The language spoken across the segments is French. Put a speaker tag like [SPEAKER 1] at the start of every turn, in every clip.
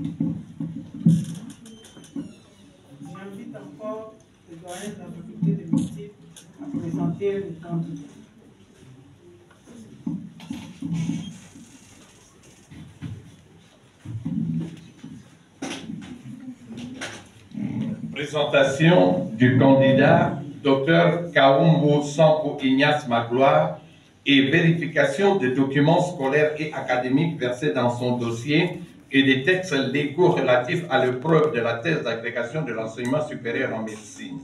[SPEAKER 1] J'invite encore le doyen de la faculté de médecine à présenter le candidat.
[SPEAKER 2] Présentation du candidat Dr Kaumbo Sampo Ignace Magloire et vérification des documents scolaires et académiques versés dans son dossier et des textes légaux relatifs à l'épreuve de la thèse d'agrégation de l'enseignement supérieur en médecine.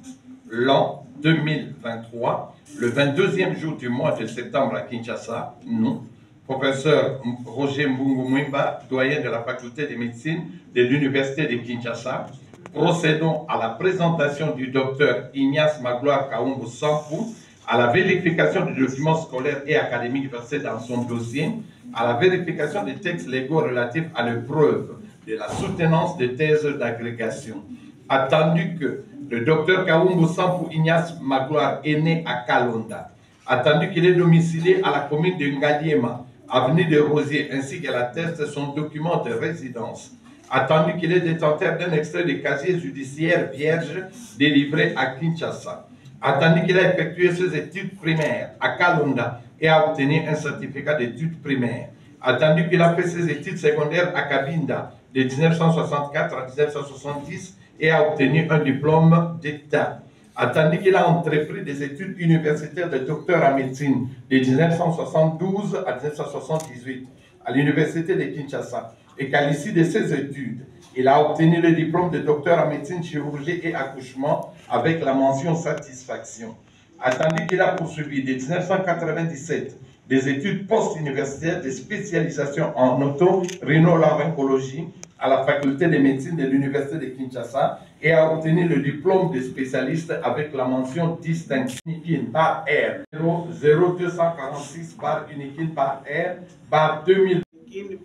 [SPEAKER 2] L'an 2023, le 22e jour du mois de septembre à Kinshasa, nous, professeur Roger Mbungu Mwimba, doyen de la faculté de médecine de l'université de Kinshasa, procédons à la présentation du docteur Ignace Magloire Kaumbo Sampo, à la vérification des documents scolaires et académiques versés dans son dossier, à la vérification des textes légaux relatifs à l'épreuve de la soutenance des thèses d'agrégation. Attendu que le docteur Kaumbo Sampo Ignace Magloire est né à Kalonda, attendu qu'il est domicilié à la commune de Ngaliema, avenue de Rosiers, ainsi qu'elle atteste son document de résidence, attendu qu'il est détenteur d'un extrait de casier judiciaire vierge délivré à Kinshasa, attendu qu'il a effectué ses études primaires à Kalonda et a obtenu un certificat d'études primaires, attendu qu'il a fait ses études secondaires à Kabinda de 1964 à 1970 et a obtenu un diplôme d'État, attendu qu'il a entrepris des études universitaires de docteur en médecine de 1972 à 1978 à l'université de Kinshasa, et qu'à l'issue de ses études, il a obtenu le diplôme de docteur en médecine, chirurgie et accouchement avec la mention satisfaction. Attendu qu'il a poursuivi de 1997 des études post-universitaires de spécialisation en otorhinolaryngologie à la faculté de médecine de l'université de Kinshasa et a obtenu le diplôme de spécialiste avec la mention distinction Unikin par R 0246 par Unikin par R par 2000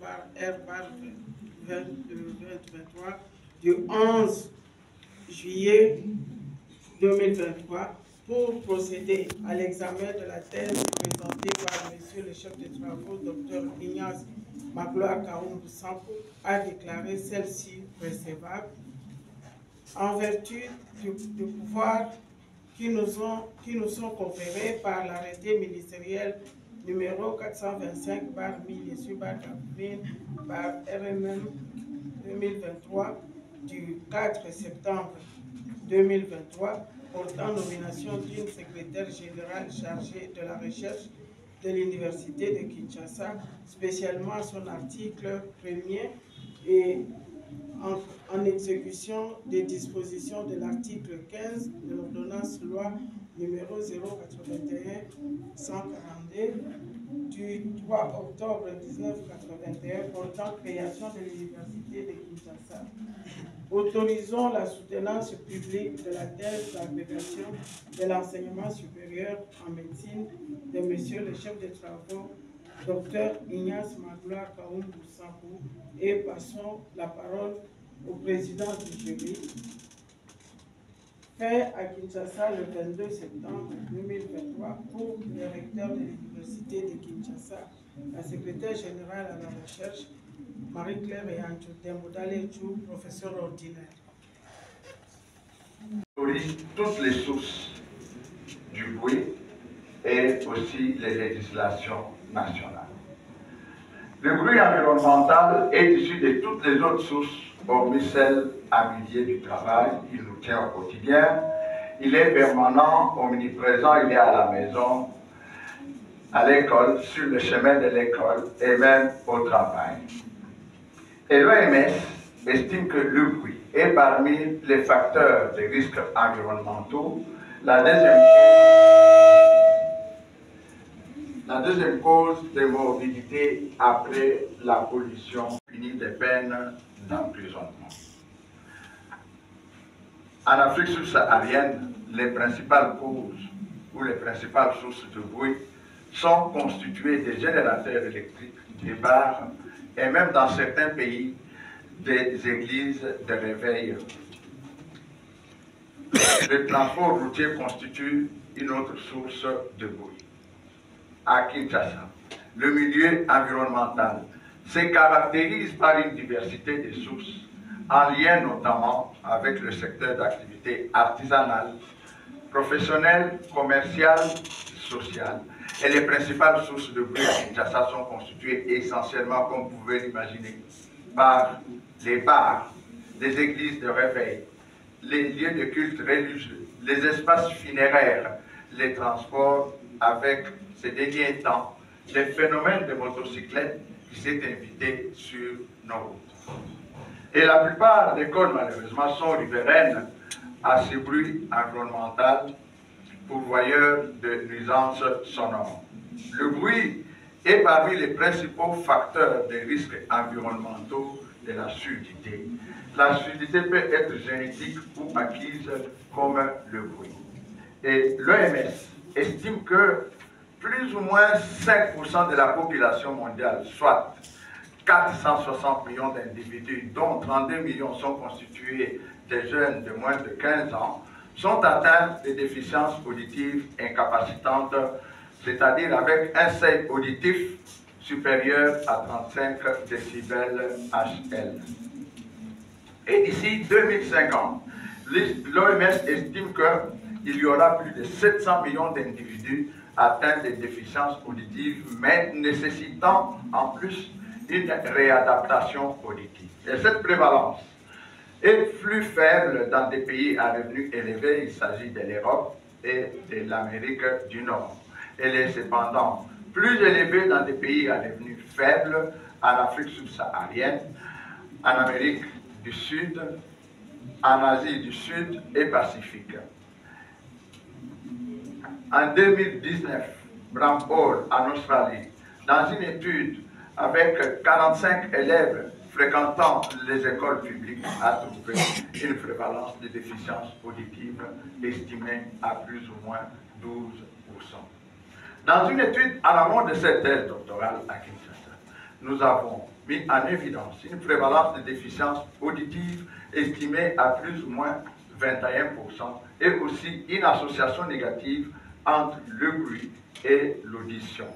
[SPEAKER 1] par R par 2023 du 11 juillet 2023 pour procéder à l'examen de la thèse présentée par Monsieur le chef de travaux, Dr Ignace Magloire Kaumbo Sampo, a déclaré celle-ci recevable en vertu du pouvoir qui nous sont conférés par l'arrêté ministériel numéro 425 par 1000 par RMM 2023 du 4 septembre 2023 portant nomination d'une secrétaire générale chargée de la recherche de l'université de Kinshasa, spécialement son article 1er et en exécution des dispositions de l'article 15 de l'ordonnance loi numéro 081-142 du 3 octobre 1981 portant création de l'université de Kinshasa. Autorisons la soutenance publique de la thèse d'agrégation de l'enseignement supérieur en médecine de Monsieur le chef de travaux, Dr Ignace Magloire Kaumbo Sampo, et passons la parole au président du jury. Fait à Kinshasa le 22 septembre 2023 pour le recteur de l'université de Kinshasa, la secrétaire générale à la recherche, Marie-Claire Yancho Dembodale-Chou, professeur ordinaire.
[SPEAKER 3] Toutes les sources du bruit et aussi les législations nationales. Le bruit environnemental est issu de toutes les autres sources, hormis celles à milieu du travail. Il nous tient au quotidien. Il est permanent, omniprésent, il est à la maison, à l'école, sur le chemin de l'école et même au travail. Et l'OMS estime que le bruit est parmi les facteurs de risques environnementaux la deuxième cause de morbidité après la pollution, punie des peines d'emprisonnement. En Afrique subsaharienne, les principales causes ou les principales sources de bruit sont constituées des générateurs électriques, des bars et même dans certains pays des églises de réveil. Le transport routier constitue une autre source de bruit. À Kinshasa, le milieu environnemental se caractérise par une diversité des sources, en lien notamment avec le secteur d'activité artisanale, professionnelle, commerciale, sociale. Et les principales sources de bruit à Kinshasa sont constituées essentiellement, comme vous pouvez l'imaginer, par les bars, les églises de réveil, les lieux de culte religieux, les espaces funéraires, les transports avec ces derniers temps, les phénomènes de motocyclettes qui s'est invité sur nos routes. Et la plupart des cônes, malheureusement, sont riveraines à ce bruit environnemental pourvoyeur de nuisances sonores. Le bruit est parmi les principaux facteurs des risques environnementaux de la surdité. La surdité peut être génétique ou acquise comme le bruit. Et l'OMS estime que plus ou moins 5% de la population mondiale, soit 460 millions d'individus, dont 32 millions sont constitués de jeunes de moins de 15 ans, sont atteints de déficiences auditives incapacitantes, c'est-à-dire avec un seuil auditif supérieur à 35 décibels HL. Et d'ici 2050, l'OMS estime qu'il y aura plus de 700 millions d'individus atteints de déficiences auditives, mais nécessitant en plus une réadaptation auditive. Et cette prévalence est plus faible dans des pays à revenus élevés, il s'agit de l'Europe et de l'Amérique du Nord. Elle est cependant plus élevée dans des pays à revenus faibles, en Afrique subsaharienne, en Amérique du Sud, en Asie du Sud et Pacifique. En 2019, Bramhall, en Australie, dans une étude avec 45 élèves fréquentant les écoles publiques, a trouvé une prévalence de déficience auditive estimée à plus ou moins 12%. Dans une étude à l'amont de cette thèse doctorale à Kinshasa, nous avons mis en évidence une prévalence de déficience auditive estimée à plus ou moins 21% et aussi une association négative entre le bruit et l'audition.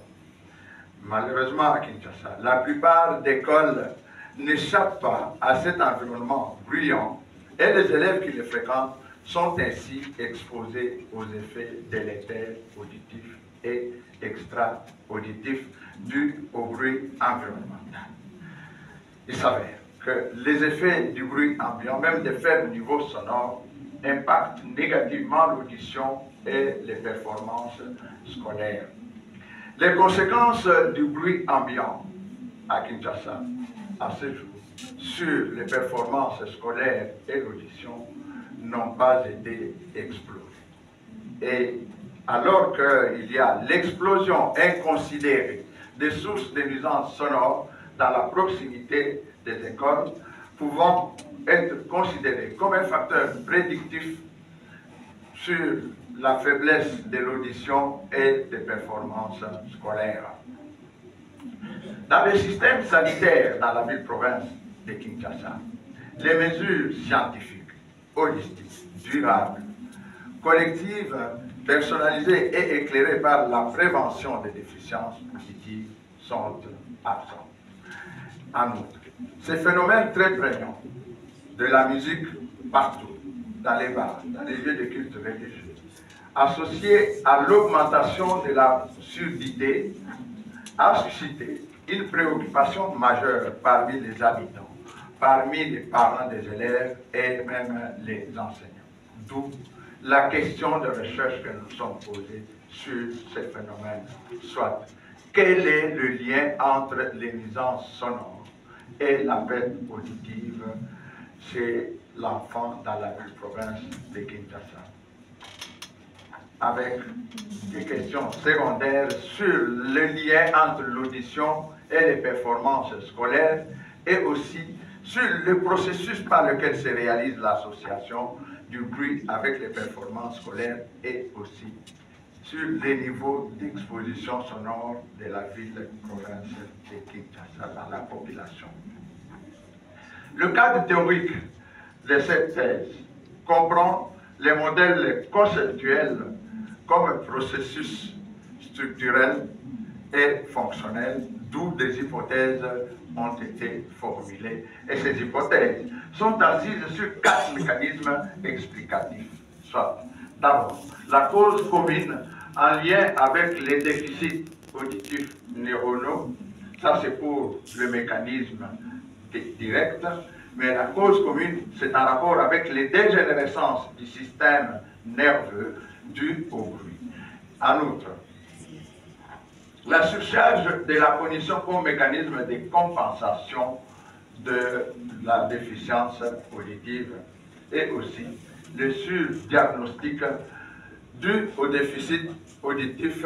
[SPEAKER 3] Malheureusement à Kinshasa, la plupart des écoles n'échappent pas à cet environnement bruyant et les élèves qui le fréquentent sont ainsi exposés aux effets délétères auditifs et extra-auditifs dus au bruit environnemental. Il s'avère que les effets du bruit ambiant, même de faible niveau sonore, impactent négativement l'audition et les performances scolaires. Les conséquences du bruit ambiant à Kinshasa, à ce jour, sur les performances scolaires et l'audition n'ont pas été explosées. Et alors qu'il y a l'explosion inconsidérée des sources de nuisances sonores dans la proximité des écoles, pouvant être considérées comme un facteur prédictif sur la faiblesse de l'audition et des performances scolaires. Dans le système sanitaire dans la ville-province de Kinshasa, les mesures scientifiques, holistiques, durables, collectives, personnalisées et éclairées par la prévention des déficiences auditives sont absentes. En outre, ces phénomènes très prégnants de la musique partout, dans les bars, dans les lieux de culte religieux, associés à l'augmentation de la surdité, a suscité une préoccupation majeure parmi les habitants, parmi les parents des élèves et même les enseignants. D'où la question de recherche que nous sommes posés sur ces phénomènes. Soit, quel est le lien entre les nuisances sonores et la perte auditive chez l'enfant dans la province de Kinshasa? Avec des questions secondaires sur le lien entre l'audition et les performances scolaires et aussi sur le processus par lequel se réalise l'association du bruit avec les performances scolaires et aussi sur les niveaux d'exposition sonore de la ville-province de Kinshasa dans la population. Le cadre théorique de cette thèse comprend les modèles conceptuels comme processus structurel et fonctionnelle, d'où des hypothèses ont été formulées. Et ces hypothèses sont assises sur 4 mécanismes explicatifs. Soit, d'abord, la cause commune en lien avec les déficits auditifs neuronaux, ça c'est pour le mécanisme direct, mais la cause commune, c'est en rapport avec les dégénérescences du système nerveux dues au bruit. En outre, la surcharge de la cognition comme mécanisme de compensation de la déficience auditive et aussi le surdiagnostic dû au déficit auditif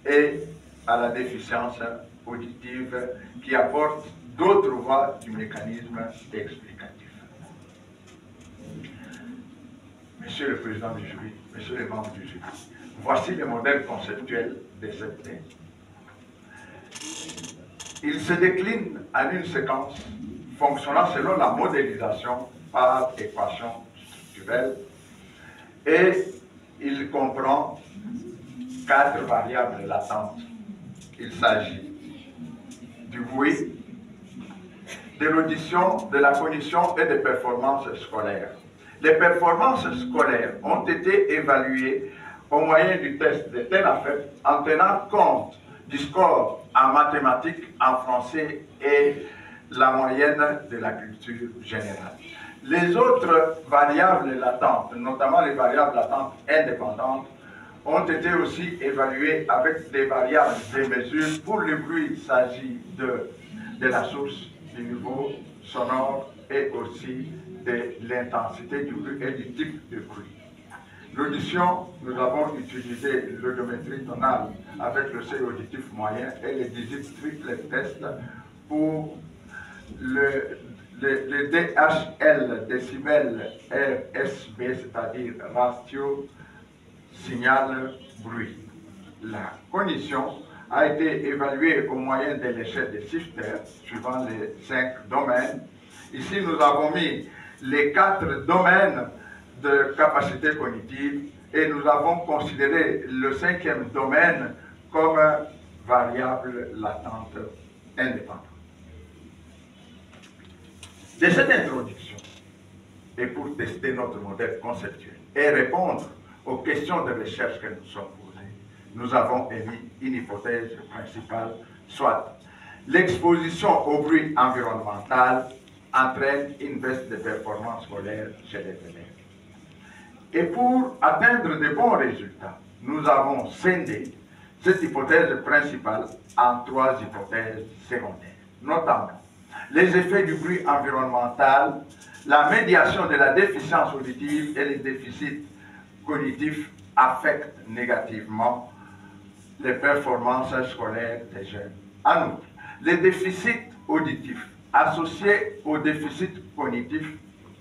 [SPEAKER 3] et à la déficience auditive qui apporte d'autres voies du mécanisme explicatif. Monsieur le Président du jury, Monsieur les membres du jury, voici le modèle conceptuel de cette thèse. Il se décline en une séquence fonctionnant selon la modélisation par équation structurelle et il comprend 4 variables latentes. Il s'agit du bruit, de l'audition, de la cognition et des performances scolaires. Les performances scolaires ont été évaluées au moyen du test de TENAFEP en tenant compte du score en mathématiques, en français et la moyenne de la culture générale. Les autres variables latentes, notamment les variables latentes indépendantes, ont été aussi évaluées avec des variables de mesure. Pour le bruit, il s'agit de la source, du niveau sonore et aussi de l'intensité du bruit et du type de bruit. L'audition, nous avons utilisé l'audiométrie tonale avec le seuil auditif moyen et les 18 triple tests pour le DHL décibel RSB, c'est-à-dire ratio signal bruit. La cognition a été évaluée au moyen de l'échelle de Sifter, suivant les 5 domaines. Ici, nous avons mis les 4 domaines de capacité cognitive et nous avons considéré le 5e domaine comme variable latente indépendante. De cette introduction, et pour tester notre modèle conceptuel et répondre aux questions de recherche que nous sommes posées, nous avons émis une hypothèse principale, soit l'exposition au bruit environnemental entraîne une baisse de performance scolaire chez les élèves. Et pour atteindre de bons résultats, nous avons scindé cette hypothèse principale en 3 hypothèses secondaires, notamment les effets du bruit environnemental, la médiation de la déficience auditive et les déficits cognitifs affectent négativement les performances scolaires des jeunes. En outre, les déficits auditifs associés au déficit cognitif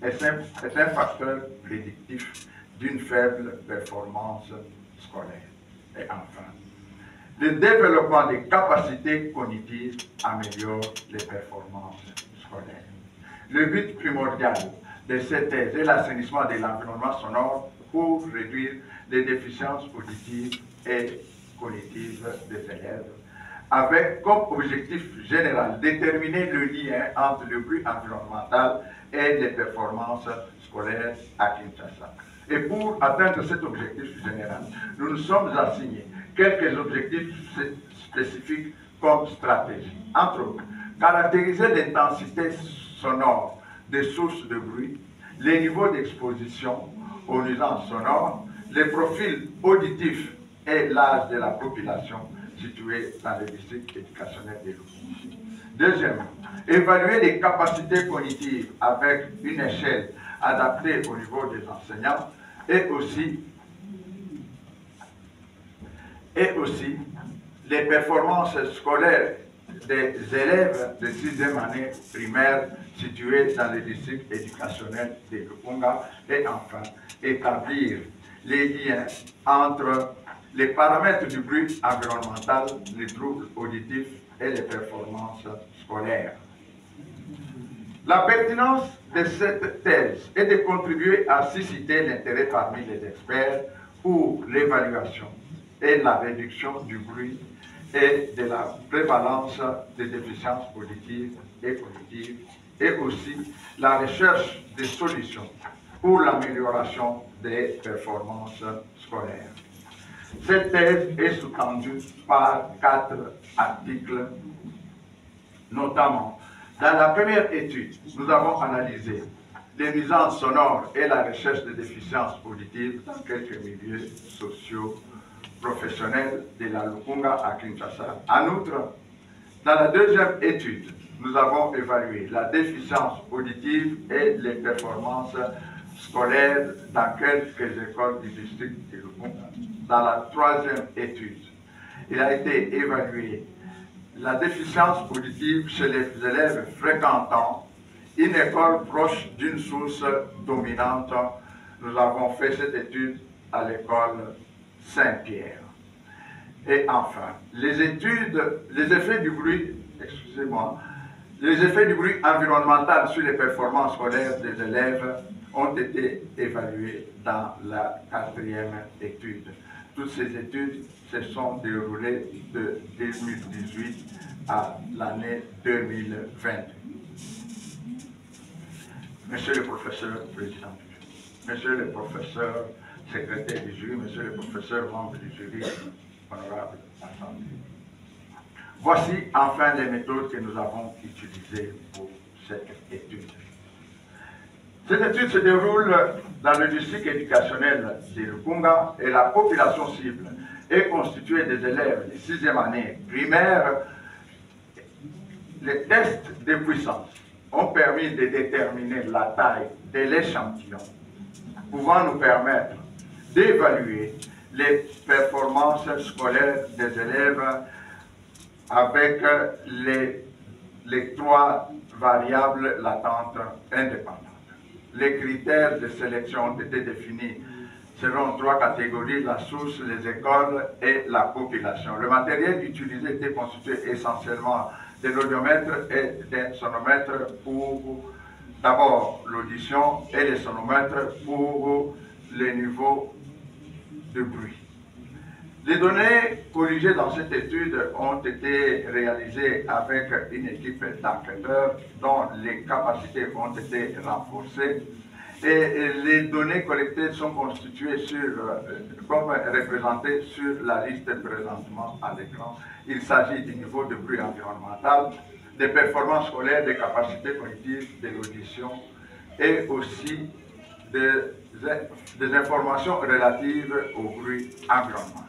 [SPEAKER 3] est un facteur prédictif d'une faible performance scolaire. Et enfin, le développement des capacités cognitives améliore les performances scolaires. Le but primordial de cette thèse est l'assainissement de l'environnement sonore pour réduire les déficiences auditives et cognitives des élèves, avec comme objectif général déterminer le lien entre le bruit environnemental et les performances scolaires à Kinshasa. Et pour atteindre cet objectif général, nous nous sommes assignés quelques objectifs spécifiques comme stratégie. Entre autres, caractériser l'intensité sonore des sources de bruit, les niveaux d'exposition aux nuisances sonores, les profils auditifs et l'âge de la population située dans le district éducationnel de Lubumbashi. Deuxièmement, évaluer les capacités cognitives avec une échelle adaptée au niveau des enseignants et aussi les performances scolaires des élèves de 6e année primaire situés dans le district éducationnel de Lukunga et enfin établir les liens entre les paramètres du bruit environnemental, les troubles auditifs et les performances scolaires. La pertinence de cette thèse est de contribuer à susciter l'intérêt parmi les experts pour l'évaluation et la réduction du bruit et de la prévalence des déficiences auditives et cognitives, et aussi la recherche des solutions pour l'amélioration des performances scolaires. Cette thèse est sous-tendue par 4 articles, notamment dans la première étude, nous avons analysé les nuisances sonores et la recherche des déficiences auditives dans quelques milieux sociaux professionnels de la Lukunga à Kinshasa. En outre, dans la deuxième étude, nous avons évalué la déficience auditive et les performances scolaires dans quelques écoles du district de Lukunga. Dans la troisième étude, il a été évalué la déficience auditive chez les élèves fréquentant une école proche d'une source dominante. Nous avons fait cette étude à l'école Saint-Pierre. Et enfin, les effets du bruit, excusez-moi, les effets du bruit environnemental sur les performances scolaires des élèves ont été évalués dans la quatrième étude. Toutes ces études se sont déroulées de 2018 à l'année 2020. Monsieur le professeur président du jury, monsieur le professeur secrétaire du jury, monsieur le professeur membre du jury, honorable assemblée. Voici enfin les méthodes que nous avons utilisées pour cette étude. Cette étude se déroule dans le district éducationnel de Lukunga et la population cible est constituée des élèves de 6e année primaire. Les tests de puissance ont permis de déterminer la taille de l'échantillon, pouvant nous permettre d'évaluer les performances scolaires des élèves avec les 3 variables latentes indépendantes. Les critères de sélection ont été définis selon 3 catégories, la source, les écoles et la population. Le matériel utilisé était constitué essentiellement de l'audiomètre et d'un sonomètre pour d'abord l'audition et les sonomètres pour les niveaux de bruit. Les données corrigées dans cette étude ont été réalisées avec une équipe d'enquêteurs dont les capacités ont été renforcées et les données collectées sont constituées comme représentées sur la liste présentement à l'écran. Il s'agit du niveau de bruit environnemental, des performances scolaires, des capacités cognitives, de l'audition et aussi des informations relatives au bruit environnemental.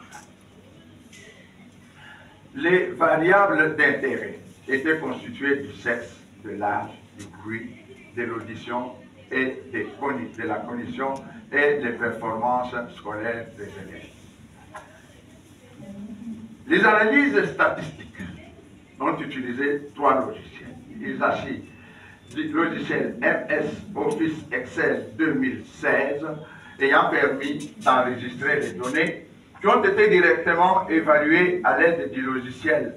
[SPEAKER 3] Les variables d'intérêt étaient constituées du sexe, de l'âge, du bruit, de l'audition et de la cognition et des performances scolaires des élèves. Les analyses statistiques ont utilisé 3 logiciels. Il s'agit du logiciel MS Office Excel 2016 ayant permis d'enregistrer les données qui ont été directement évaluées à l'aide du logiciel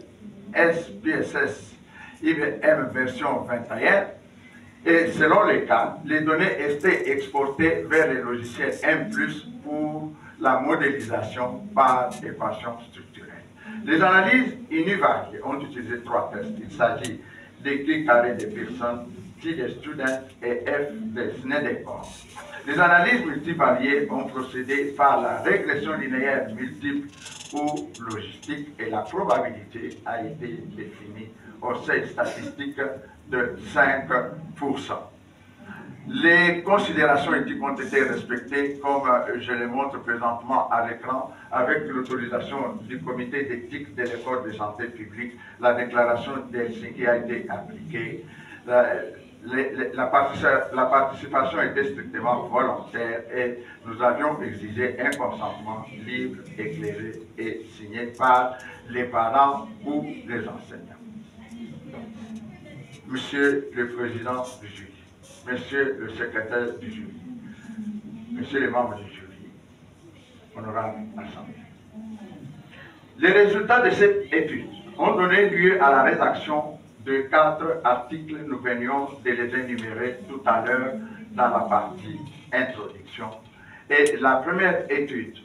[SPEAKER 3] SPSS IBM version 21 et selon les cas, les données étaient exportées vers les logiciels M+, pour la modélisation par équation structurelle. Les analyses univariées ont utilisé 3 tests. Il s'agit des clics carrés des personnes, T des students et F des Snedeker. Les analyses multivariées ont procédé par la régression linéaire multiple ou logistique et la probabilité a été définie au seuil statistique de 5%. Les considérations éthiques ont été respectées comme je les montre présentement à l'écran avec l'autorisation du comité d'éthique de l'école de santé publique. La déclaration d'Helsinki a été appliquée. La participation était strictement volontaire et nous avions exigé un consentement libre, éclairé et signé par les parents ou les enseignants. Monsieur le Président du jury, Monsieur le Secrétaire du jury, Monsieur les membres du jury, honorable Assemblée. Les résultats de cette étude ont donné lieu à la rédaction de 4 articles. Nous venions de les énumérer tout à l'heure dans la partie introduction. Et la première étude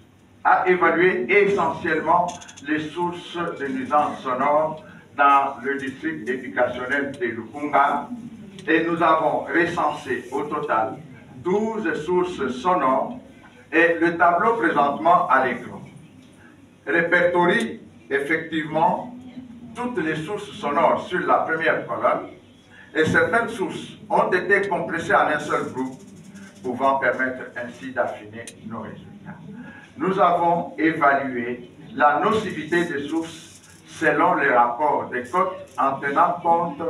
[SPEAKER 3] a évalué essentiellement les sources de nuisances sonores dans le district éducationnel de Lukunga et nous avons recensé au total 12 sources sonores et le tableau présentement à l'écran répertorie effectivement toutes les sources sonores sur la première colonne et certaines sources ont été compressées en un seul groupe, pouvant permettre ainsi d'affiner nos résultats. Nous avons évalué la nocivité des sources selon les rapports des cotes en tenant compte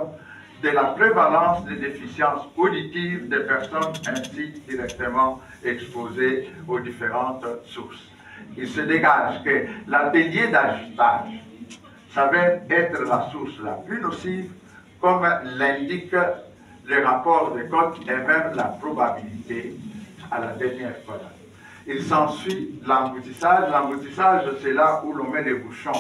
[SPEAKER 3] de la prévalence des déficiences auditives des personnes ainsi directement exposées aux différentes sources. Il se dégage que l'atelier d'ajustage s'avère être la source la plus nocive, comme l'indique le rapport de cote et même la probabilité à la dernière colonne. Il s'ensuit l'emboutissage. L'emboutissage, c'est là où l'on met les bouchons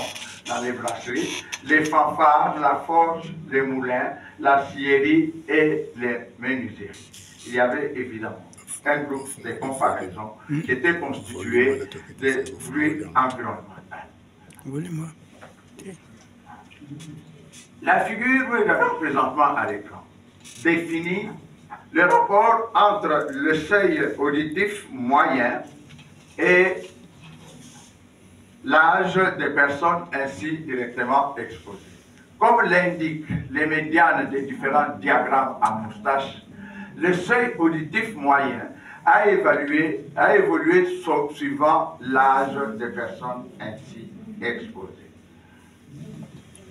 [SPEAKER 3] dans les brasseries, les fanfares, la forge, les moulins, la scierie et les menuiseries. Il y avait évidemment un groupe de comparaison qui était constitué de bruits environnementaux. La figure que nous présentement à l'écran définit le rapport entre le seuil auditif moyen et l'âge des personnes ainsi directement exposées. Comme l'indiquent les médianes des différents diagrammes à moustache, le seuil auditif moyen a évolué suivant l'âge des personnes ainsi exposées.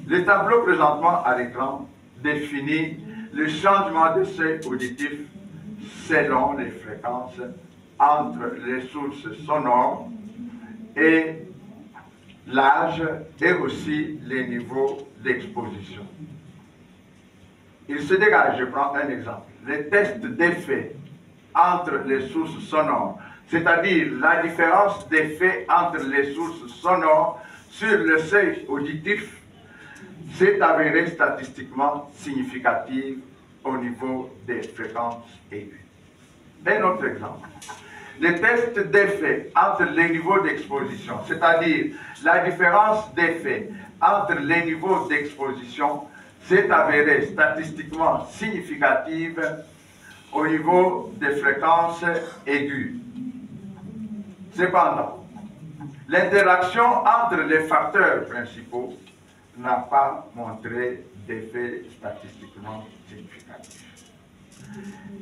[SPEAKER 3] Le tableau présentement à l'écran définit le changement de seuil auditif selon les fréquences entre les sources sonores et l'âge et aussi les niveaux d'exposition. Il se dégage, je prends un exemple, les tests d'effet entre les sources sonores, c'est-à-dire la différence d'effet entre les sources sonores sur le seuil auditif, s'est avérée statistiquement significative au niveau des fréquences aiguës. Un autre exemple. Les tests d'effet entre les niveaux d'exposition, c'est-à-dire la différence d'effet entre les niveaux d'exposition, s'est avérée statistiquement significative au niveau des fréquences aiguës. Cependant, l'interaction entre les facteurs principaux n'a pas montré d'effet statistiquement significatif.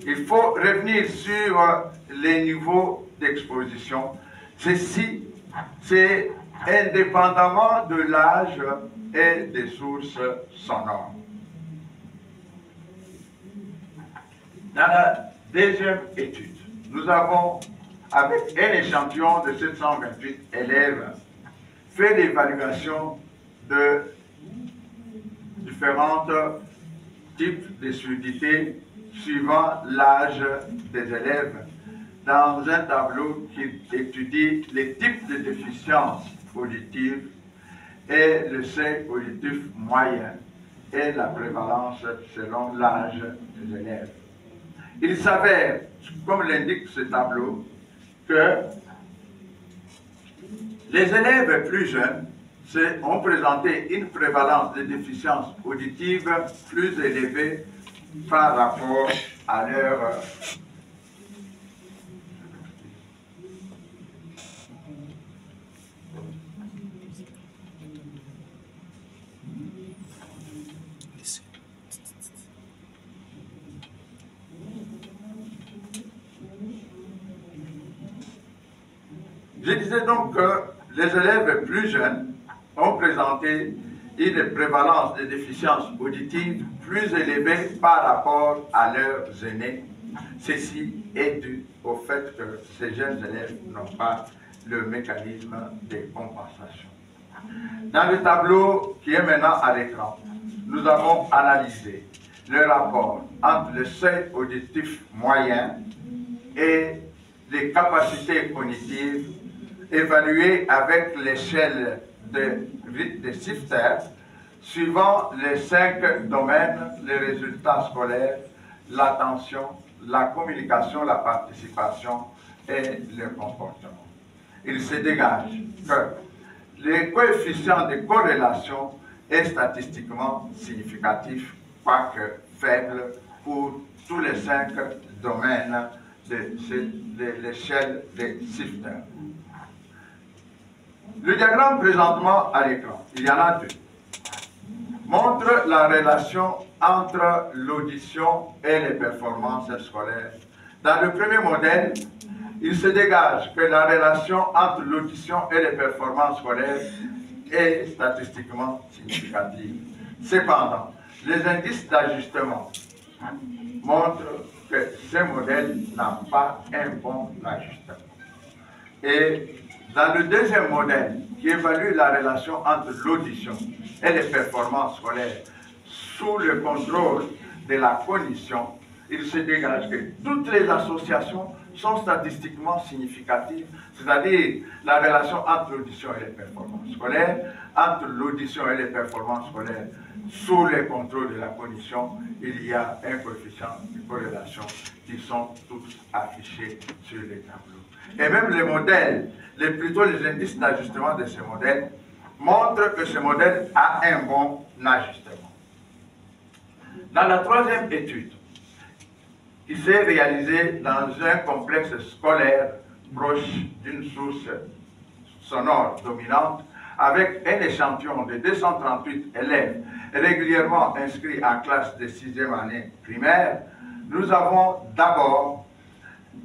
[SPEAKER 3] Il faut revenir sur les niveaux d'exposition. Ceci, c'est indépendamment de l'âge et des sources sonores. Dans la deuxième étude, nous avons, avec un échantillon de 728 élèves, fait l'évaluation de différents types de surdité suivant l'âge des élèves dans un tableau qui étudie les types de déficiences auditives et le seuil auditif moyen et la prévalence selon l'âge des élèves. Il s'avère, comme l'indique ce tableau, que les élèves plus jeunes ont présenté une prévalence de déficiences auditives plus élevée par rapport à leur Je disais donc que les élèves plus jeunes ont présenté une prévalence de déficiences auditives plus élevée par rapport à leurs aînés. Ceci est dû au fait que ces jeunes élèves n'ont pas le mécanisme de compensation. Dans le tableau qui est maintenant à l'écran, nous avons analysé le rapport entre le seuil auditif moyen et les capacités cognitives évaluées avec l'échelle de Sifter, suivant les 5 domaines, les résultats scolaires, l'attention, la communication, la participation et le comportement. il se dégage que les coefficients de corrélation est statistiquement significatif, quoique faible, pour tous les 5 domaines de l'échelle des Sifter. Le diagramme présentement à l'écran, il y en a 2, montre la relation entre l'audition et les performances scolaires. Dans le premier modèle, il se dégage que la relation entre l'audition et les performances scolaires est statistiquement significative. Cependant, les indices d'ajustement montrent que ce modèle n'a pas un bon ajustement. Et dans le deuxième modèle, qui évalue la relation entre l'audition et les performances scolaires sous le contrôle de la cognition, il se dégage que toutes les associations sont statistiquement significatives, c'est-à-dire la relation entre l'audition et les performances scolaires, entre l'audition et les performances scolaires sous le contrôle de la cognition, il y a un coefficient de corrélation qui sont tous affichés sur les tableaux. Et même les modèles, plutôt les indices d'ajustement de ce modèle, montrent que ce modèle a un bon ajustement. Dans la troisième étude, qui s'est réalisée dans un complexe scolaire proche d'une source sonore dominante, avec un échantillon de 238 élèves régulièrement inscrits en classe de 6e année primaire, nous avons d'abord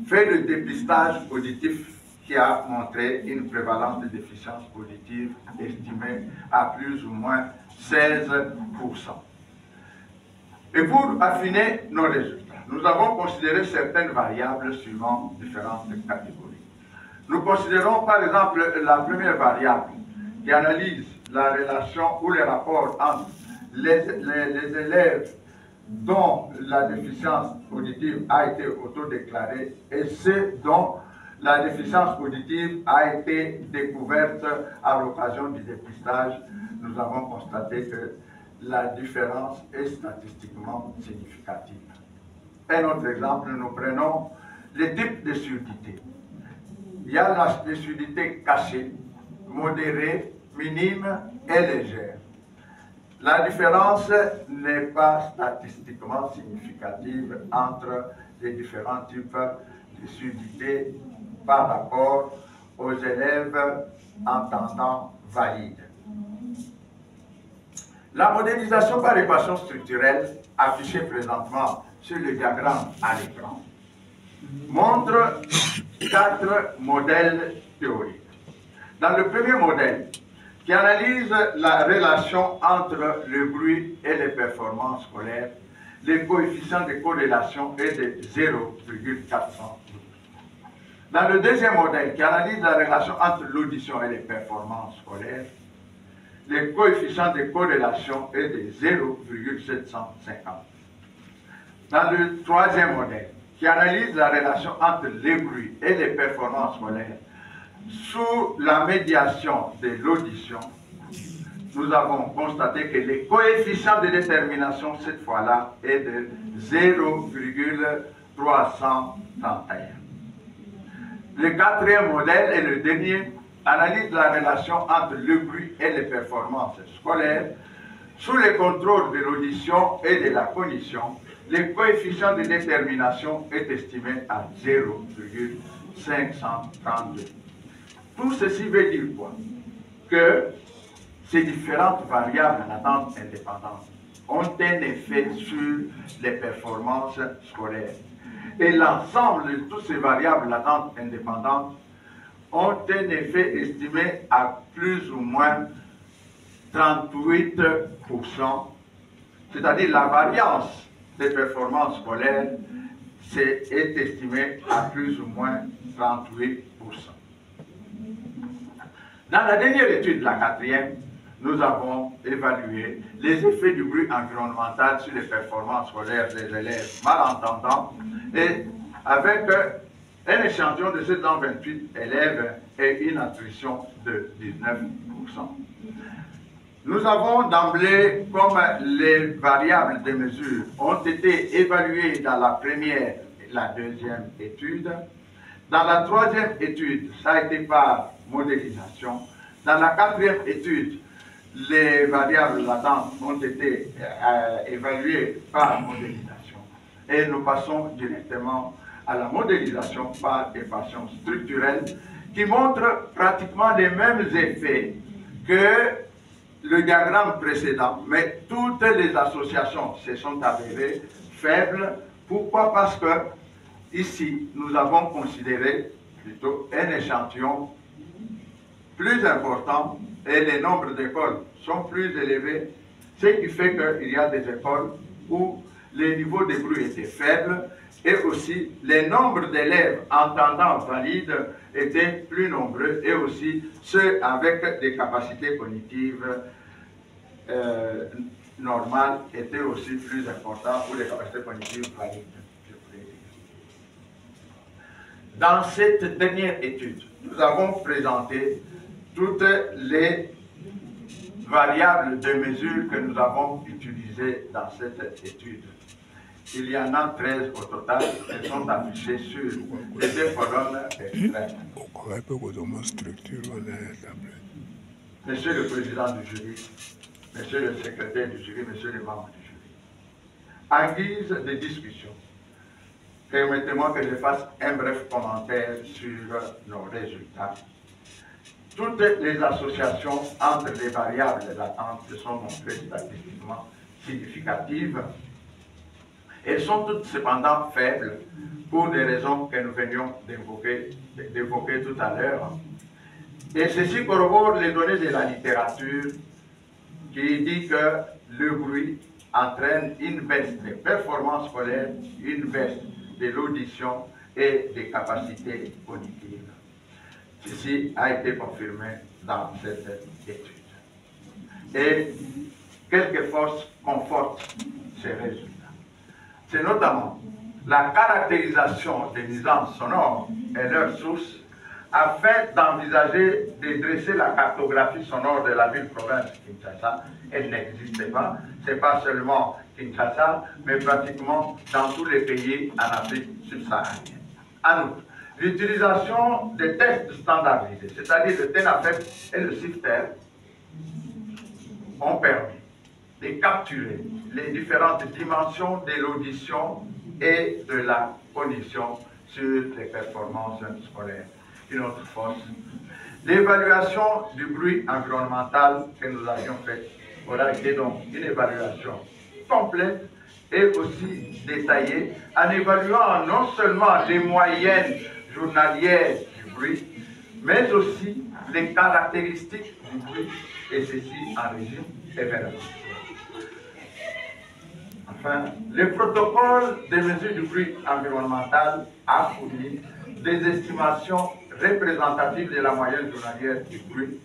[SPEAKER 3] fait le dépistage auditif qui a montré une prévalence de déficience auditive estimée à plus ou moins 16%. Et pour affiner nos résultats, nous avons considéré certaines variables suivant différentes catégories. Nous considérons par exemple la première variable qui analyse la relation ou les rapports entre les élèves dont la déficience auditive a été autodéclarée et ceux dont la déficience auditive a été découverte à l'occasion du dépistage. Nous avons constaté que la différence est statistiquement significative. Un autre exemple, nous prenons les types de surdité. Il y a les surdités cachées, modérées, minimes et légères. La différence n'est pas statistiquement significative entre les différents types de surdité par rapport aux élèves entendants valides. La modélisation par équation structurelle, affichée présentement sur le diagramme à l'écran, montre 4 modèles théoriques. Dans le premier modèle, qui analyse la relation entre le bruit et les performances scolaires, le coefficient de corrélation est de 0,412. Dans le deuxième modèle, qui analyse la relation entre l'audition et les performances scolaires, le coefficient de corrélation est de 0,750. Dans le troisième modèle, qui analyse la relation entre les bruits et les performances scolaires, sous la médiation de l'audition, nous avons constaté que le coefficient de détermination, cette fois-là, est de 0,331. Le quatrième modèle et le dernier analyse la relation entre le bruit et les performances scolaires. Sous le contrôle de l'audition et de la cognition, le coefficient de détermination est estimé à 0,532. Tout ceci veut dire quoi? Que ces différentes variables latentes indépendantes ont un effet sur les performances scolaires. Et l'ensemble de toutes ces variables latentes indépendantes ont un effet estimé à plus ou moins 38%, c'est-à-dire la variance des performances scolaires est estimée à plus ou moins 38%. Dans la dernière étude, la quatrième, nous avons évalué les effets du bruit environnemental sur les performances scolaires des élèves malentendants et avec un échantillon de 728 élèves et une attrition de 19%. Nous avons d'emblée, comme les variables de mesure ont été évaluées dans la première et la deuxième étude, Dans la troisième étude, ça a été par modélisation. Dans la quatrième étude, les variables latentes ont été évaluées par modélisation. Et nous passons directement à la modélisation par équation structurelle qui montre pratiquement les mêmes effets que le diagramme précédent, mais toutes les associations se sont avérées faibles. Pourquoi? Parce que ici, nous avons considéré plutôt un échantillon plus important et les nombres d'écoles sont plus élevés, ce qui fait qu'il y a des écoles où les niveaux de bruit étaient faibles et aussi les nombres d'élèves entendants valides étaient plus nombreux et aussi ceux avec des capacités cognitives normales étaient aussi plus importants ou les capacités cognitives valides. Dans cette dernière étude, nous avons présenté toutes les variables de mesure que nous avons utilisées dans cette étude. Il y en a 13 au total qui sont affichées sur les deux colonnes extrêmes. Monsieur le Président du jury, Monsieur le Secrétaire du jury, Monsieur les membres du jury, en guise de discussion, permettez-moi que je fasse un bref commentaire sur nos résultats. Toutes les associations entre les variables latentes se sont montrées statistiquement significatives. Elles sont toutes cependant faibles pour des raisons que nous venions d'évoquer tout à l'heure. Et ceci corrobore les données de la littérature qui dit que le bruit entraîne une baisse des performances scolaires, une baisse de l'audition et des capacités cognitives. Ceci a été confirmé dans cette étude. Et quelques forces confortent ces résultats. C'est notamment la caractérisation des nuisances sonores et leurs sources afin d'envisager de dresser la cartographie sonore de la ville-province Kinshasa. Elle n'existait pas. Ce n'est pas seulement Kinshasa, mais pratiquement dans tous les pays en Afrique subsaharienne. En outre, l'utilisation des tests standardisés, c'est-à-dire le TENAFEP et le SIFTER, ont permis de capturer les différentes dimensions de l'audition et de la cognition sur les performances scolaires. Une autre force, l'évaluation du bruit environnemental que nous avions faite aura été donc une évaluation complète et aussi détaillée en évaluant non seulement les moyennes journalières du bruit, mais aussi les caractéristiques du bruit, et ceci en régime événementiel. Enfin, le protocole des mesures du bruit environnemental a fourni des estimations représentatives de la moyenne journalière du bruit,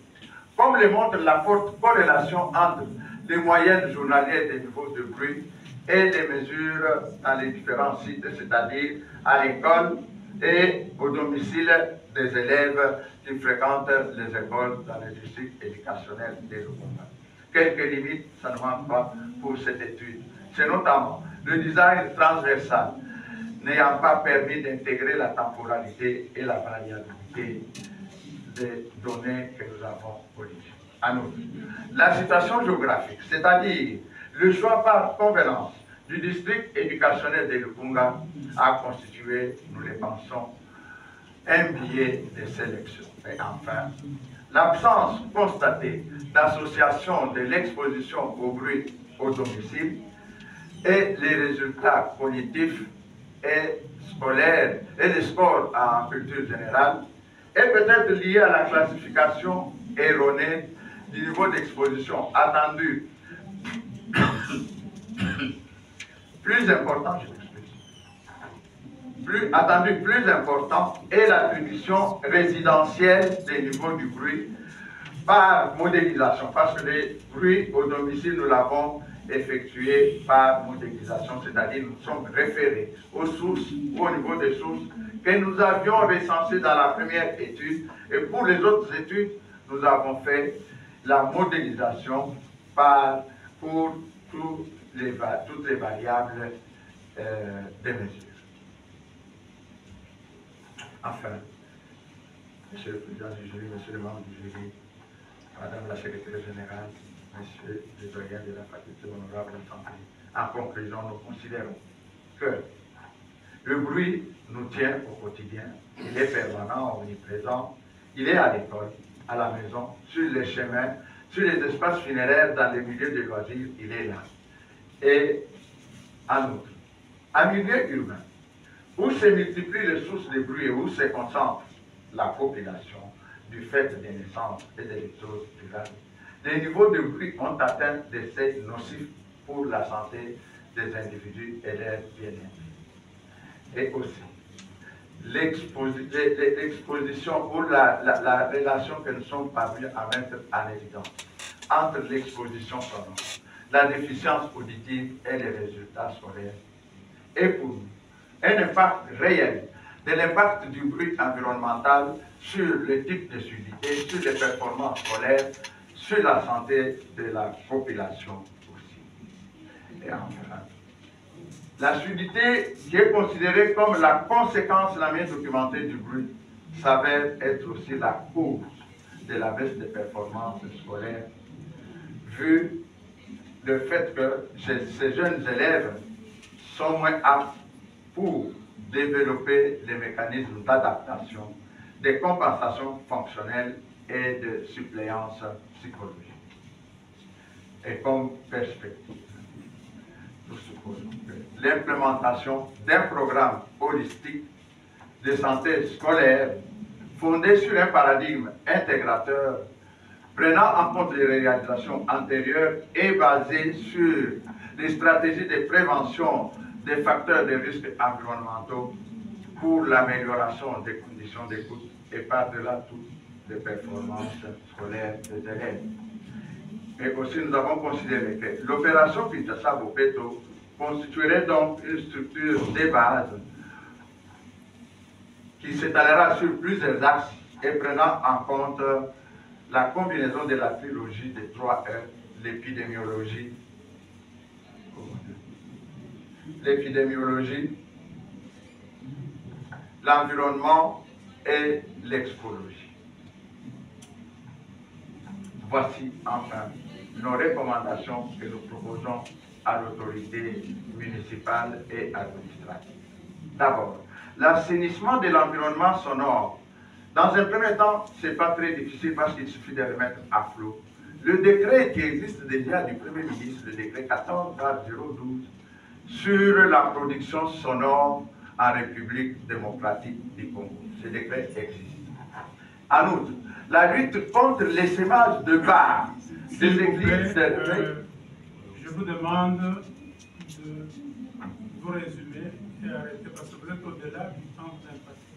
[SPEAKER 3] comme le montre la forte corrélation entre les moyennes journalières des niveaux de bruit et les mesures dans les différents sites, c'est-à-dire à l'école et au domicile des élèves qui fréquentent les écoles dans les districts éducationnels des Lubumbashi. Quelques limites, ça ne manque pas pour cette étude. C'est notamment le design transversal n'ayant pas permis d'intégrer la temporalité et la variabilité des données que nous avons colligées. En outre, la situation géographique, c'est-à-dire le choix par convenance du district éducationnel de Lupunga a constitué, nous le pensons, un biais de sélection. Et enfin, l'absence constatée d'association de l'exposition au bruit au domicile et les résultats cognitifs et scolaires et les scores en culture générale est peut-être lié à la classification erronée du niveau d'exposition attendu plus important, plus important est l'attribution résidentielle des niveaux du bruit par modélisation, parce que les bruits au domicile, nous l'avons effectué par modélisation, c'est-à-dire nous sommes référés aux sources ou au niveau des sources que nous avions recensées dans la première étude, et pour les autres études, nous avons fait la modélisation pour toutes les variables des mesures. Enfin, Monsieur le Président du jury, Monsieur le membre du jury, Madame la Secrétaire Générale, Monsieur le doyen de la faculté honorable de santé, en conclusion, nous considérons que le bruit nous tient au quotidien, il est permanent, omniprésent, il est à l'école, à la maison, sur les chemins, sur les espaces funéraires, dans les milieux de loisirs, il est là. Et en outre, en milieu urbain, où se multiplient les sources de bruit et où se concentre la population du fait des naissances et des choses rurales, les niveaux de bruit ont atteint des seuils nocifs pour la santé des individus et leur bien-être. Et aussi, l'exposition ou la relation que nous sommes parvenus à mettre en évidence entre l'exposition sonore, la déficience auditive et les résultats scolaires, et pour nous, un impact réel de l'impact du bruit environnemental sur le type de surdité, sur les performances scolaires, sur la santé de la population aussi. Et enfin, la surdité, qui est considérée comme la conséquence la mieux documentée du bruit, s'avère être aussi la cause de la baisse des performances scolaires, vu le fait que ces jeunes élèves sont moins aptes pour développer les mécanismes d'adaptation, de compensation fonctionnelle et de suppléance psychologique. Et comme perspective, nous supposons que l'implémentation d'un programme holistique de santé scolaire fondé sur un paradigme intégrateur prenant en compte les réalisations antérieures et basé sur les stratégies de prévention des facteurs de risque environnementaux pour l'amélioration des conditions d'écoute et par-delà toutes les performances scolaires des élèves. Et aussi, nous avons considéré que l'opération Kinshasa-Bopeto constituerait donc une structure de base qui s'étalera sur plusieurs axes et prenant en compte la combinaison de la trilogie des 3 R, l'épidémiologie, l'environnement et l'expologie. Voici enfin nos recommandations que nous proposons à l'autorité municipale et administrative. D'abord, l'assainissement de l'environnement sonore. Dans un premier temps, ce n'est pas très difficile parce qu'il suffit de le mettre à flot. Le décret qui existe déjà du Premier ministre, le décret 14/012, sur la production sonore en République démocratique du Congo. Ce décret existe. En outre, la lutte contre l'essaimage de bars, des églises...
[SPEAKER 4] Je vous demande de vous résumer et arrêter parce que vous êtes au-delà du temps imparti.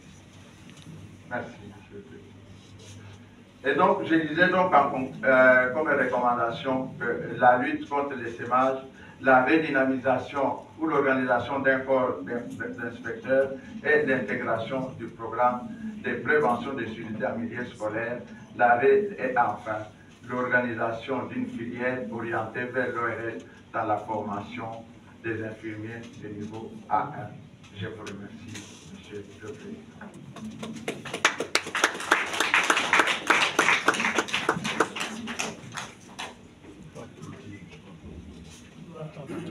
[SPEAKER 3] Merci, monsieur le Président. Et donc, je disais donc comme recommandation que la lutte contre l'essaimage, la redynamisation ou l'organisation d'un corps d'inspecteurs et l'intégration du programme de prévention des surdité en milieu scolaire, et enfin l'organisation d'une filière orientée vers l'ORL dans la formation des infirmiers de niveau A1. Je vous remercie, monsieur le Président.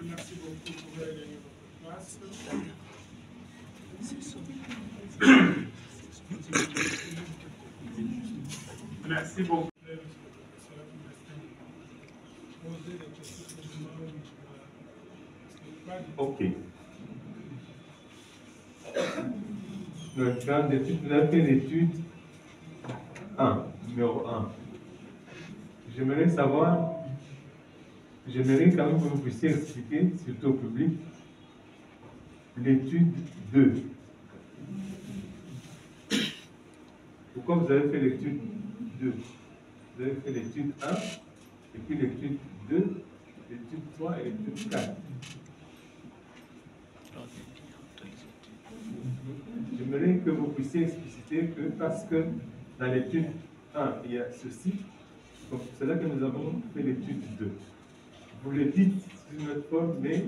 [SPEAKER 4] Merci beaucoup pour gagner votre place. Merci beaucoup.
[SPEAKER 5] Ok. Notre plan d'étude, nous avons fait l'étude 1, numéro 1. J'aimerais savoir, j'aimerais quand même que vous puissiez expliquer, surtout au public, l'étude 2. Pourquoi vous avez fait l'étude 2? Vous avez fait l'étude 1, et puis l'étude 2, l'étude 3 et l'étude 4. J'aimerais que vous puissiez expliciter que parce que dans l'étude 1, il y a ceci, donc c'est là que nous avons fait l'étude 2. Vous le dites sur notre forme, mais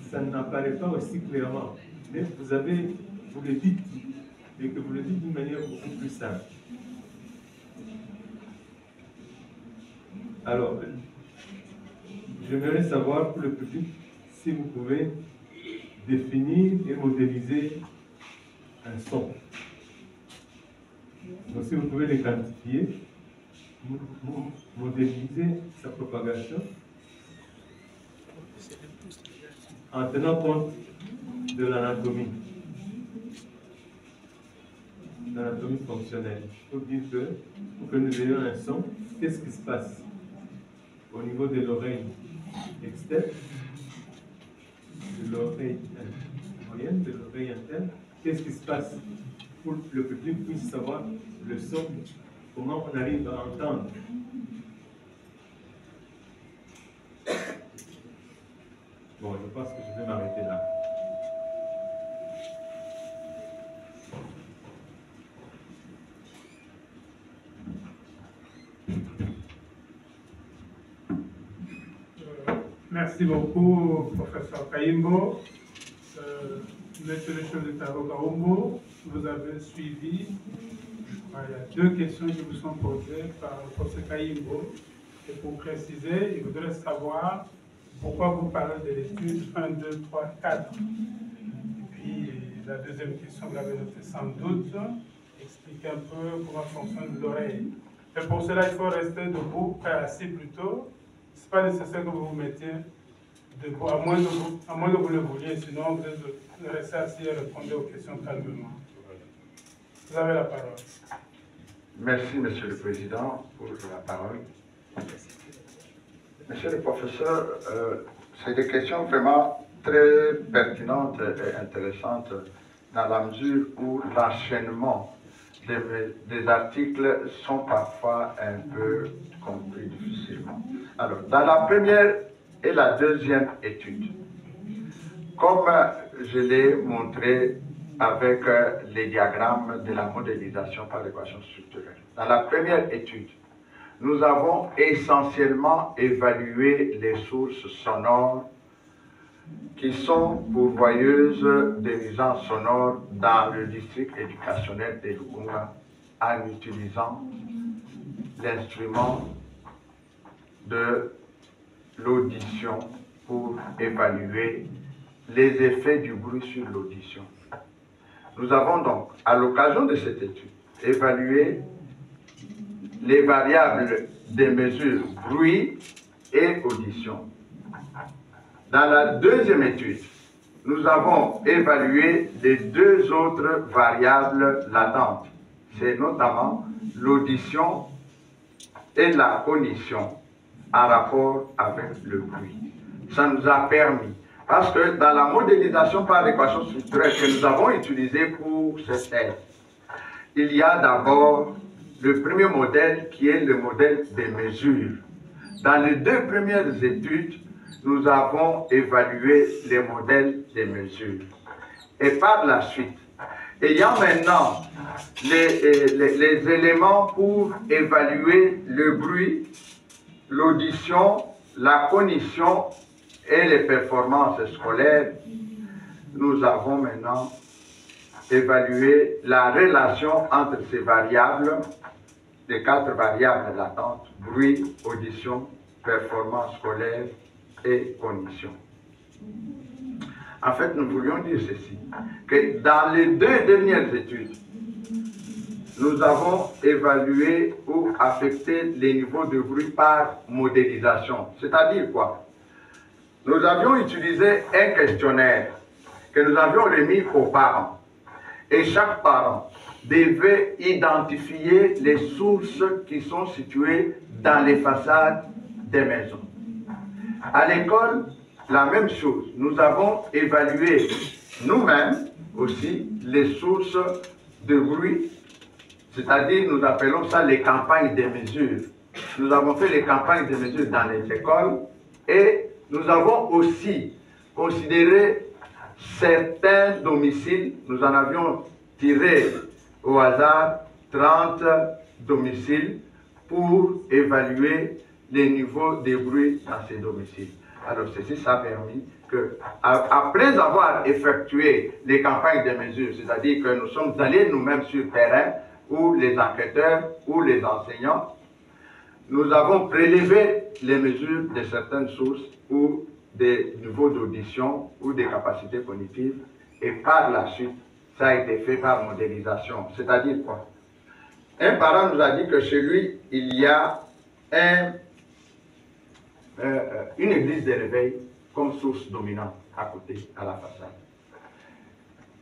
[SPEAKER 5] ça n'apparaît pas aussi clairement. Mais vous le dites et que vous le dites d'une manière beaucoup plus simple. Alors, j'aimerais savoir pour le public si vous pouvez définir et modéliser un son. Donc, si vous pouvez les quantifier, modéliser sa propagation en tenant compte de l'anatomie fonctionnelle. Il faut dire que pour que nous ayons un son, qu'est-ce qui se passe au niveau de l'oreille externe, de l'oreille moyenne, de l'oreille interne? Qu'est-ce qui se passe pour que le public puisse savoir le son, comment on arrive à entendre? Bon, je pense que je vais m'arrêter là.
[SPEAKER 4] Merci beaucoup, professeur Kayimbo. Monsieur le chef d'État Kaumbo, vous avez suivi. Il y a 2 questions qui vous sont posées par le professeur Kayimbo. Et pour préciser, il voudrait savoir pourquoi vous parlez de l'étude 1, 2, 3, 4. Et puis, la deuxième question, vous l'avez notée sans doute, expliquer un peu comment fonctionne l'oreille. Et pour cela, il faut rester debout, assis plutôt. Ce n'est pas nécessaire que vous vous mettiez debout, à moins que vous le vouliez, sinon vous restez assis et répondez aux questions calmement. Vous avez la parole.
[SPEAKER 3] Merci, Monsieur le Président, pour la parole. Monsieur le professeur, c'est des questions vraiment très pertinentes et intéressantes dans la mesure où l'enchaînement des articles sont parfois un peu compris difficilement. Alors, dans la première et la deuxième étude, comme je l'ai montré avec les diagrammes de la modélisation par équation structurelle, dans la première étude, nous avons essentiellement évalué les sources sonores qui sont pourvoyeuses des nuisances sonores dans le district éducationnel de Lukunga en utilisant l'instrument de l'audition pour évaluer les effets du bruit sur l'audition. Nous avons donc, à l'occasion de cette étude, évalué les variables des mesures bruit et audition. Dans la deuxième étude, nous avons évalué les 2 autres variables latentes. C'est notamment l'audition et la cognition en rapport avec le bruit. Ça nous a permis, parce que dans la modélisation par équation structurelle que nous avons utilisée pour cette thèse, il y a d'abord le premier modèle qui est le modèle des mesures. Dans les 2 premières études, nous avons évalué les modèles des mesures. Et par la suite, ayant maintenant les éléments pour évaluer le bruit, l'audition, la cognition et les performances scolaires, nous avons maintenant évalué la relation entre ces variables, les 4 variables latentes, bruit, audition, performance scolaire et cognition. En fait, nous voulions dire ceci, que dans les 2 dernières études, nous avons évalué ou affecté les niveaux de bruit par modélisation. C'est-à-dire quoi? Nous avions utilisé un questionnaire que nous avions remis aux parents. Et chaque parent devait identifier les sources qui sont situées dans les façades des maisons. À l'école, la même chose. Nous avons évalué nous-mêmes aussi les sources de bruit, c'est-à-dire nous appelons ça les campagnes de mesures. Nous avons fait les campagnes de mesures dans les écoles et nous avons aussi considéré certains domiciles. Nous en avions tiré au hasard 30 domiciles pour évaluer les niveaux de bruit dans ces domiciles. Alors ceci, ça a permis que, après avoir effectué les campagnes de mesures, c'est-à-dire que nous sommes allés nous-mêmes sur le terrain, ou les enquêteurs, ou les enseignants, nous avons prélevé les mesures de certaines sources, ou des niveaux d'audition, ou des capacités cognitives, et par la suite, ça a été fait par modélisation. C'est-à-dire quoi? Un parent nous a dit que chez lui, il y a une église de réveil comme source dominante à côté, à la façade.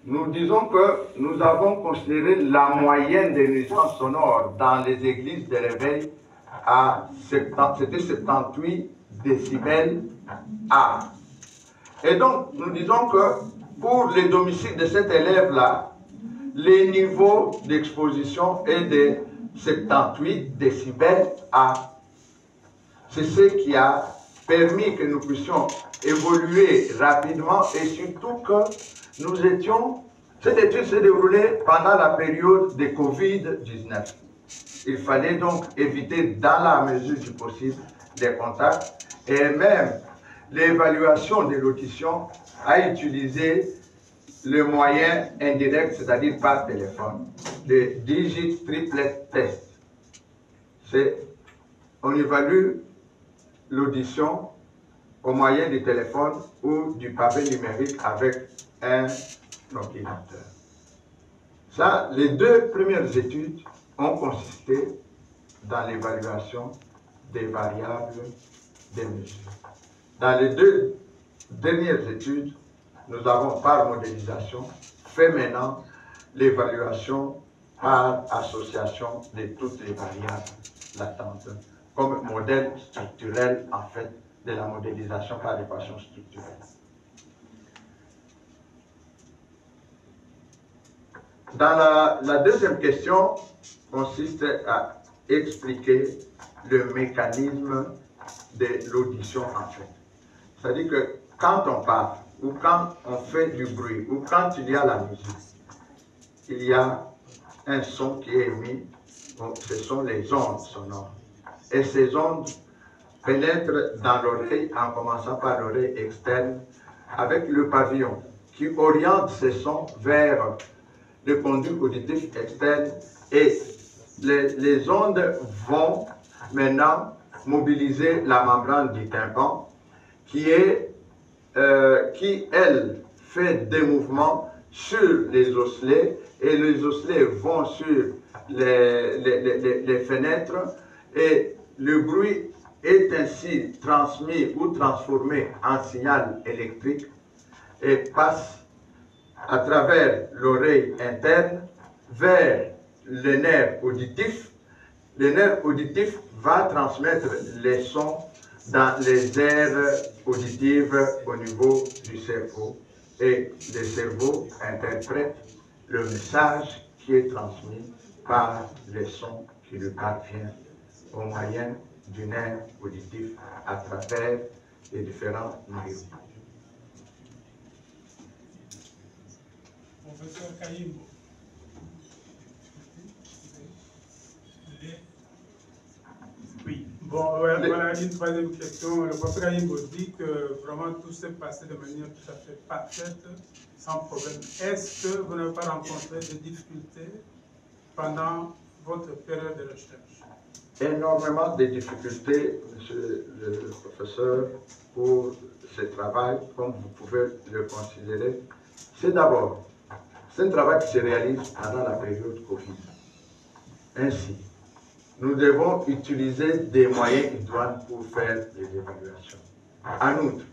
[SPEAKER 3] Nous disons que nous avons considéré la moyenne des nuisances sonores dans les églises de réveil à 78 décibels A. Et donc, nous disons que pour les domiciles de cet élève-là, les niveaux d'exposition est de 78 décibels A. C'est ce qui a permis que nous puissions évoluer rapidement et surtout que nous étions... Cette étude s'est déroulée pendant la période de Covid-19. Il fallait donc éviter dans la mesure du possible les contacts et même l'évaluation de l'audition a utilisé le moyen indirect, c'est-à-dire par téléphone, le digit triplet test. On évalue l'audition au moyen du téléphone ou du pavé numérique avec un ordinateur. Ça, les deux premières études ont consisté dans l'évaluation des variables des mesures. Dans les deux dernières études, nous avons par modélisation fait maintenant l'évaluation par association de toutes les variables latentes comme modèle structurel en fait de la modélisation par équation structurelle. Dans la deuxième question consiste à expliquer le mécanisme de l'audition en fait. C'est-à-dire que quand on parle, ou quand on fait du bruit, ou quand il y a la musique, il y a un son qui est émis, donc ce sont les ondes sonores. Et ces ondes pénètrent dans l'oreille en commençant par l'oreille externe avec le pavillon qui oriente ces sons vers le conduit auditif externe et les ondes vont maintenant mobiliser la membrane du tympan qui, elle, fait des mouvements sur les osselets et les osselets vont sur les fenêtres et le bruit est ainsi transmis ou transformé en signal électrique et passe à travers l'oreille interne vers le nerf auditif. Le nerf auditif va transmettre les sons dans les aires auditives au niveau du cerveau et le cerveau interprète le message qui est transmis par les sons qui lui parviennent au moyen du nerf auditif à travers les différents niveaux.
[SPEAKER 4] Professeur Kayimbo. Oui, bon, voilà une troisième question. Le professeur Kayimbo dit que vraiment tout s'est passé de manière tout à fait parfaite, sans problème. Est-ce que vous n'avez pas rencontré des difficultés pendant votre période de recherche?
[SPEAKER 3] Énormément de difficultés, monsieur le professeur, pour ce travail, comme vous pouvez le considérer. C'est d'abord, c'est un travail qui se réalise pendant la période Covid. Ainsi, nous devons utiliser des moyens idoines pour faire les évaluations. En outre,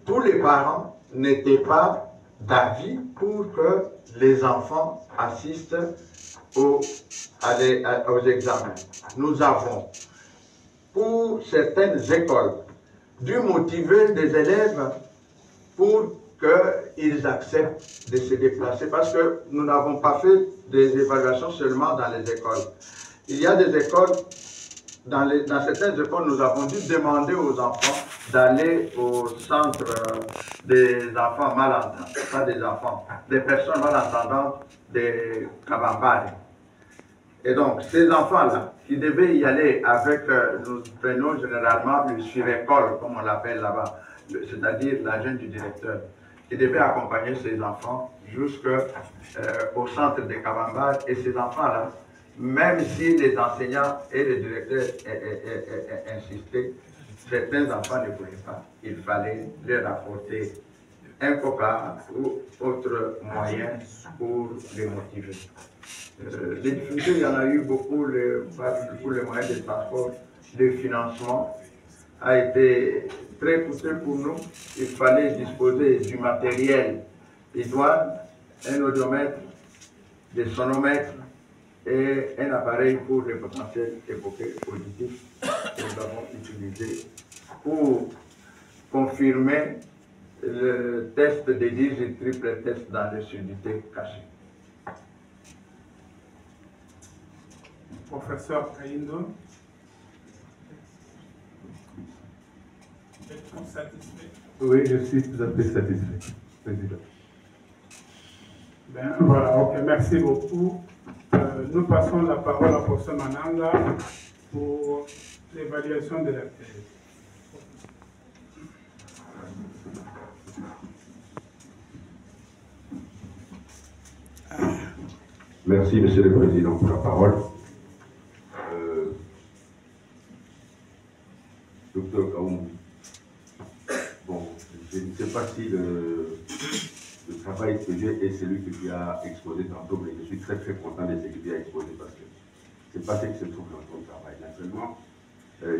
[SPEAKER 3] tous les parents n'étaient pas d'avis pour que les enfants assistent aux examens. Nous avons, pour certaines écoles, dû motiver des élèves pour qu'ils acceptent de se déplacer parce que nous n'avons pas fait des évaluations seulement dans les écoles. Il y a des écoles, dans certaines écoles, nous avons dû demander aux enfants d'aller au centre des enfants malentendants, pas des enfants, des personnes malentendantes de Kabambari. Et donc, ces enfants-là, qui devait y aller avec, nous prenons généralement le surécole, comme on l'appelle là-bas, c'est-à-dire l'agent du directeur, qui devait accompagner ses enfants jusqu'au centre de Kabambar. Et ces enfants-là, même si les enseignants et les directeurs insistaient, certains enfants ne voulaient pas. Il fallait leur apporter un coca ou autre moyen pour les motiver. Les difficultés, il y en a eu beaucoup, pour les moyens de transport, le financement a été très coûteux pour nous. Il fallait disposer du matériel idoine, un audiomètre, des sonomètres et un appareil pour les potentiels évoqués auditifs que nous avons utilisé pour confirmer le test des 10 et triple test dans les surdité cachées.
[SPEAKER 4] Professeur Kaindo, êtes-vous satisfait?
[SPEAKER 5] Oui, je suis tout à fait satisfait, Président.
[SPEAKER 4] Ben, voilà, ok, merci beaucoup. Nous passons la parole à professeur Mananga pour l'évaluation de la thèse.
[SPEAKER 6] Merci, Monsieur le Président, pour la parole. Docteur Kaoum, bon, je ne sais pas si le travail que j'ai est celui que tu as exposé tantôt, mais je suis très très content de ce que tu as exposé parce que c'est pas ce qui se trouve dans ton travail. Naturellement,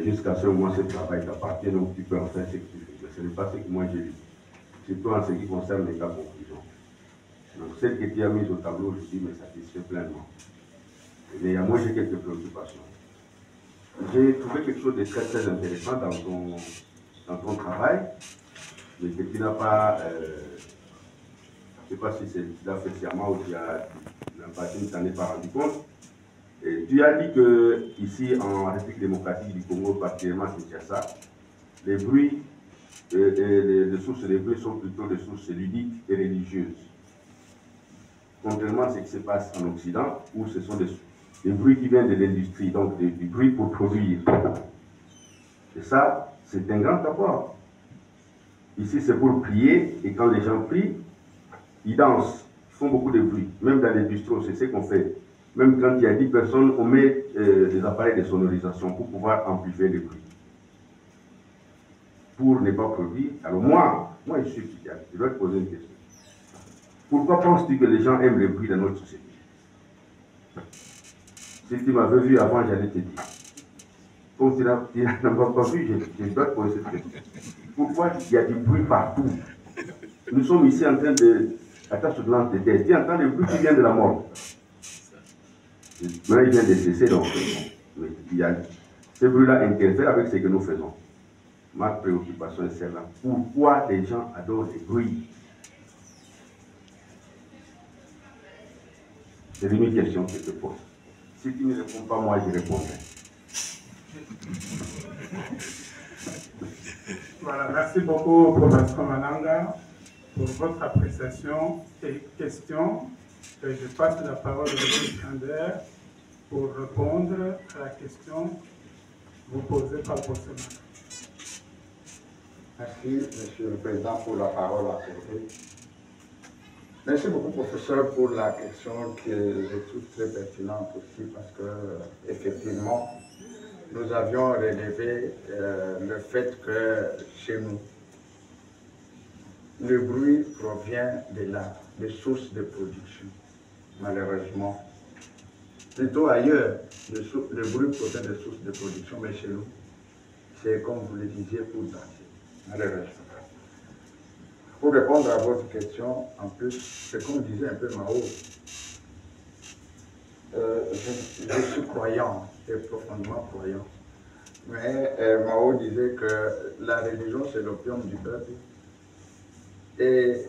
[SPEAKER 6] jusqu'à ce moment, ce travail t'appartient, donc tu peux en faire ce que tu veux. Ce n'est pas ce que moi j'ai lu, surtout en ce qui concerne les cas conclusions. Donc, celle que tu as mise au tableau, je dis, me satisfait pleinement. Mais moi, j'ai quelques préoccupations. J'ai trouvé quelque chose de très très intéressant dans ton travail, mais que tu n'as pas, je ne sais pas si tu l'as fait sciemment ou tu ne t'en es pas rendu compte. Et tu as dit que ici en République démocratique du Congo, particulièrement à Kinshasa, les bruits, les sources des bruits sont plutôt des sources ludiques et religieuses. Contrairement à ce qui se passe en Occident, où ce sont des bruits qui viennent de l'industrie, donc du bruit pour produire. Et ça, c'est un grand apport. Ici, c'est pour prier, et quand les gens prient, ils dansent, ils font beaucoup de bruit. Même dans les bistrots, c'est ce qu'on fait. Même quand il y a 10 personnes, on met des appareils de sonorisation pour pouvoir amplifier les bruits. Pour ne pas produire. Alors moi je suis psychiatre, je dois te poser une question. Pourquoi penses-tu que les gens aiment le bruit dans notre société? Si tu m'avais vu avant, j'allais te dire. Comme tu n'as pas vu, je dois te poser cette question. Pourquoi il y a du bruit partout? Nous sommes ici en train de... Attends, sur l'anse de tête. Tu entends le bruit qui vient de la mort. Maintenant, il vient de cesser, donc. Mais ce bruit-là interfère avec ce que nous faisons. Ma préoccupation est celle-là. Pourquoi les gens adorent les bruits? C'est une question que je te pose. Si tu ne réponds pas, moi je répondrai.
[SPEAKER 4] Voilà, merci beaucoup, professeur Mananga, pour votre appréciation et questions. Et je passe la parole au docteur Kander pour répondre à la question vous posée par le professeur Mananga.
[SPEAKER 3] Merci, Monsieur le Président, pour la parole accordée. Merci beaucoup, professeur, pour la question que je trouve très pertinente aussi parce que, effectivement, nous avions relevé le fait que chez nous, le bruit provient des sources de production, malheureusement. Plutôt ailleurs, le bruit provient des sources de production, mais chez nous, c'est comme vous le disiez pour danser, malheureusement. Pour répondre à votre question, en plus, c'est comme disait un peu Mao. Je suis croyant, et profondément croyant. Mais Mao disait que la religion, c'est l'opium du peuple. Et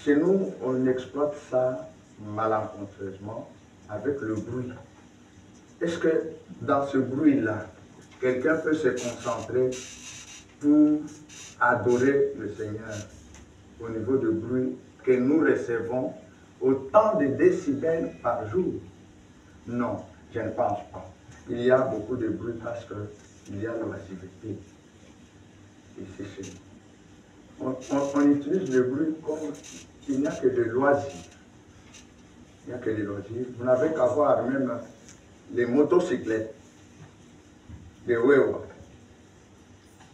[SPEAKER 3] chez nous, on exploite ça malencontreusement avec le bruit. Est-ce que dans ce bruit-là, quelqu'un peut se concentrer pour adorer le Seigneur au niveau du bruit que nous recevons autant de décibels par jour? Non, je ne pense pas. il y a beaucoup de bruit parce qu'il y a l'oisiveté. Et c'est chez nous. On utilise le bruit comme il n'y a que de loisirs. Il n'y a que des loisirs. Vous n'avez qu'à voir même les motocyclettes, les wewa.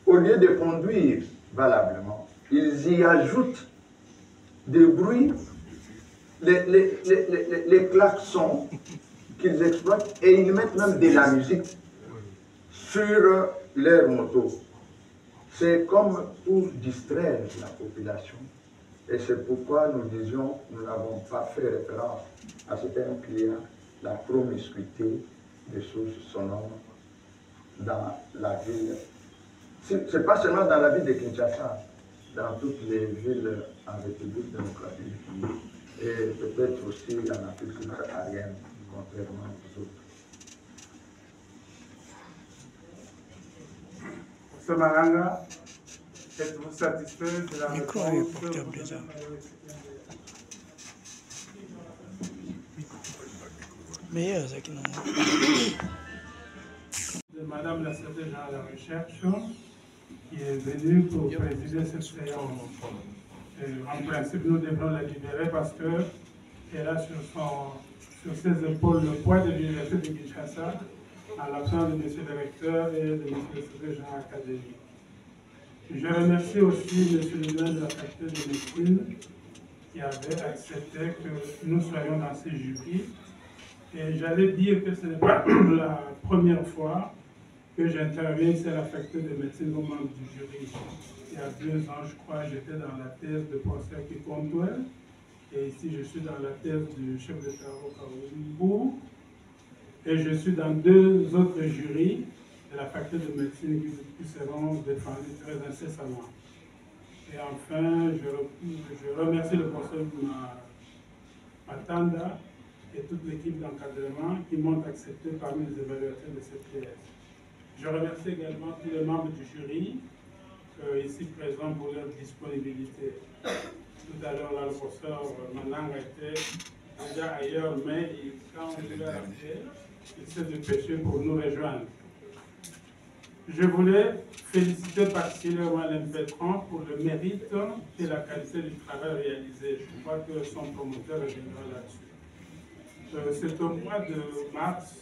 [SPEAKER 3] Au lieu de conduire valablement, ils y ajoutent des bruits, les klaxons qu'ils exploitent, et ils mettent même de la musique sur leur moto. C'est comme pour distraire la population. Et c'est pourquoi nous disions, nous n'avons pas fait référence à ce terme qu'il y a la promiscuité des choses sonores dans la ville. Ce n'est pas seulement dans la ville de Kinshasa, dans toutes les villes en République démocratique et peut-être aussi en Afrique subsaharienne, contrairement aux autres.
[SPEAKER 4] M. Malanga, êtes-vous satisfait de la réponse que vous avez faite? De Madame la secrétaire générale de la recherche, qui est venue pour présider cette séance. En principe, nous devons la libérer parce qu'elle a sur ses épaules le poids de l'Université de Kinshasa, en l'absence de M. le recteur et de M. le secrétaire général académique. Je remercie aussi M. le doyen de la faculté de médecine qui avait accepté que nous soyons dans ces jurys. Et j'allais dire que ce n'est pas la première fois que j'interviens sur la faculté de médecine au membre du jury. Il y a 2 ans, je crois, j'étais dans la thèse de professeur Kikontoel. Et ici, je suis dans la thèse du chef de travaux Kaoumbo. Et je suis dans 2 autres jurys de la faculté de médecine qui seront défendus très incessamment. Et enfin, je remercie le professeur Matanda et toute l'équipe d'encadrement qui m'ont accepté parmi les évaluateurs de cette thèse. Je remercie également tous les membres du jury ici présents pour leur disponibilité. Tout à l'heure, le professeur Malanga était déjà ailleurs, mais quand on lui a appelé, il s'est dépêché pour nous rejoindre. Je voulais féliciter particulièrement l'impétrant pour le mérite et la qualité du travail réalisé. Je crois que son promoteur reviendra là-dessus. C'est au mois de mars,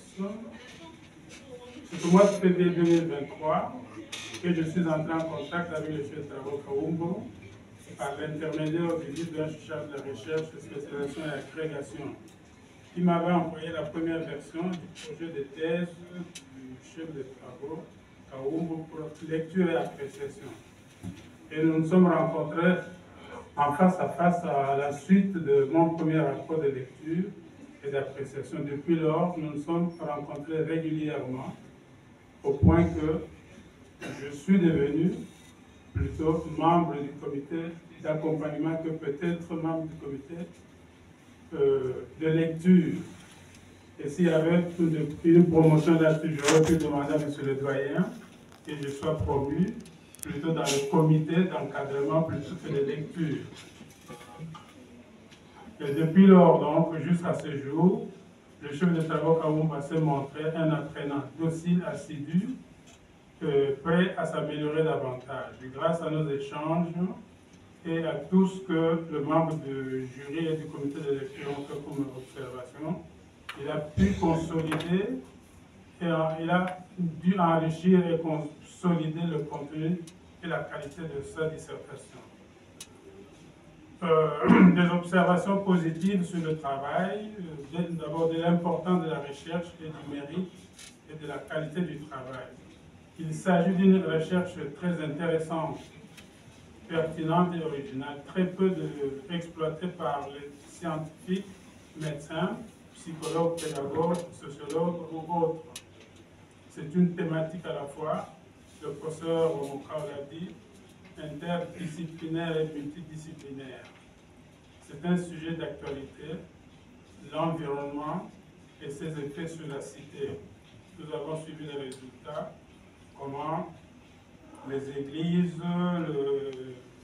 [SPEAKER 4] c'est au mois de février 2023 que je suis entré en contact avec le chef de travaux Kaoumbo par l'intermédiaire du vice-chef de la recherche, spécialisation et agrégation, qui m'avait envoyé la première version du projet de thèse du chef de travaux Kaoumbo pour lecture et appréciation. Et nous nous sommes rencontrés en face à face à la suite de mon premier rapport de lecture et d'appréciation. Depuis lors, nous nous sommes rencontrés régulièrement, au point que je suis devenu plutôt membre du comité d'accompagnement que peut-être membre du comité de lecture. Et s'il y avait une promotion là-dessus, j'aurais pu demander à M. le doyen que je sois promu plutôt dans le comité d'encadrement plutôt que de lecture. Et depuis lors, donc, jusqu'à ce jour, le chef de travaux Kaoumba s'est montré un apprenant docile, assidu, prêt à s'améliorer davantage. Et grâce à nos échanges et à tout ce que le membre du jury et du comité de lecture ont fait comme observation, il a pu consolider et il a dû enrichir et consolider le contenu et la qualité de sa dissertation. Des observations positives sur le travail, d'abord de l'importance de la recherche et du mérite et de la qualité du travail. Il s'agit d'une recherche très intéressante, pertinente et originale, très peu exploitée par les scientifiques, médecins, psychologues, pédagogues, sociologues ou autres. C'est une thématique à la fois, le professeur Omoka l'a dit, interdisciplinaire et multidisciplinaire. C'est un sujet d'actualité, l'environnement et ses effets sur la cité. Nous avons suivi les résultats, comment les églises,